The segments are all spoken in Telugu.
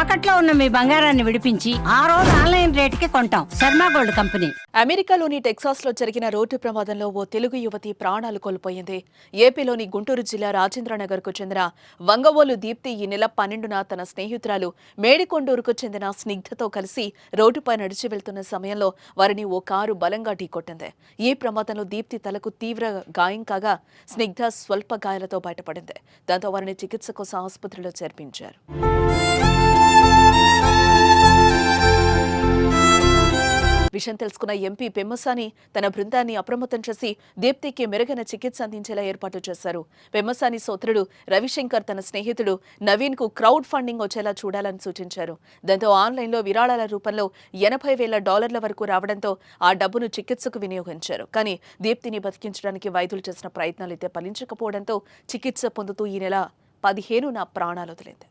తాకట్లో ఉన్న మీ బంగారాన్ని విడిపించి ఆ రోజు ఆన్లైన్ రేటుకి కొంటాం. Sharma gold company. అమెరికాలోని టెక్సాస్ లో జరిగిన రోడ్డు ప్రమాదంలో ఓ తెలుగు యువతి ప్రాణాలు కోల్పోయింది. ఏపీలోని గుంటూరు జిల్లా రాజేంద్రనగర్ కు చెందిన వంగవోలు దీప్తి ఈ నెల 12న తన స్నేహితురాలు మేడికొండూరుకు చెందిన స్నిగ్ధతో కలిసి రోడ్డుపై నడిచి వెళ్తున్న సమయంలో వారిని ఓ కారు బలంగా ఢీకొట్టింది. ఈ ప్రమాదంలో దీప్తి తలకు తీవ్ర గాయం కాగా స్నిగ్ధ స్వల్ప గాయాలతో బయటపడింది. దాంతో వారిని చికిత్స కోసం ఆసుపత్రిలో చేర్పించారు. విషయం తెలుసుకున్న ఎంపీ పెమ్మసాని తన బృందాన్ని అప్రమత్తం చేసి దీప్తికి మెరుగైన చికిత్స అందించేలా ఏర్పాటు చేశారు. పెమ్మసాని సోదరుడు రవిశంకర్ తన స్నేహితుడు నవీన్ కు క్రౌడ్ ఫండింగ్ వచ్చేలా చూడాలని సూచించారు. దాంతో ఆన్లైన్లో విరాళాల రూపంలో $80,000 వరకు రావడంతో ఆ డబ్బును చికిత్సకు వినియోగించారు. కానీ దీప్తిని బతికించడానికి వైద్యులు చేసిన ప్రయత్నాలైతే ఫలించకపోవడంతో చికిత్స పొందుతూ ఈ నెల 15న ప్రాణాలు వదిలింది.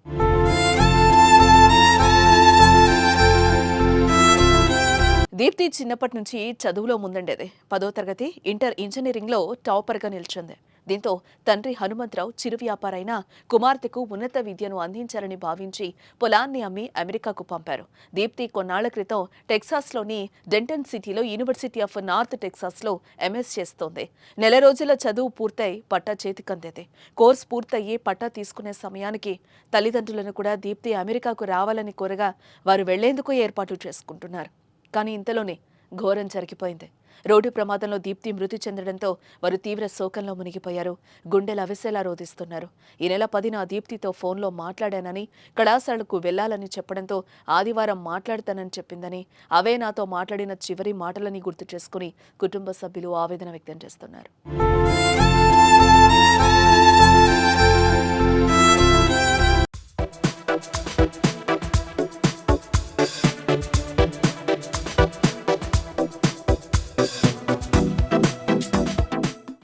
దీప్తి చిన్నప్పటి నుంచి చదువులో ముందుండేది. 10వ తరగతి ఇంటర్ ఇంజనీరింగ్లో టాపర్గా నిలిచింది. దీంతో తండ్రి హనుమంతరావు చిరు వ్యాపారైన కుమార్తెకు ఉన్నత విద్యను అందించాలని భావించి పొలాన్ని అమ్మి అమెరికాకు పంపారు. దీప్తి కొన్నాళ్ల క్రితం టెక్సాస్లోని డెంటన్ సిటీలో యూనివర్సిటీ ఆఫ్ నార్త్ టెక్సాస్లో ఎంఎస్ చేస్తోంది. నెల రోజుల చదువు పూర్తయి పట్టా చేతికందేది. కోర్సు పూర్తయ్యి పట్టా తీసుకునే సమయానికి తల్లిదండ్రులను కూడా దీప్తి అమెరికాకు రావాలని కోరగా వారు వెళ్లేందుకు ఏర్పాటు చేసుకుంటున్నారు. కానీ ఇంతలోనే ఘోరం జరిగిపోయింది. రోడ్డు ప్రమాదంలో దీప్తి మృతి చెందడంతో వారు తీవ్ర శోకంలో మునిగిపోయారు. గుండెలు అవిసేలా రోధిస్తున్నారు. ఈ నెల 10న దీప్తితో ఫోన్లో మాట్లాడానని, కళాశాలకు వెళ్లాలని చెప్పడంతో ఆదివారం మాట్లాడతానని చెప్పిందని, అవే నాతో మాట్లాడిన చివరి మాటలని గుర్తు చేసుకుని కుటుంబ సభ్యులు ఆవేదన వ్యక్తం చేస్తున్నారు.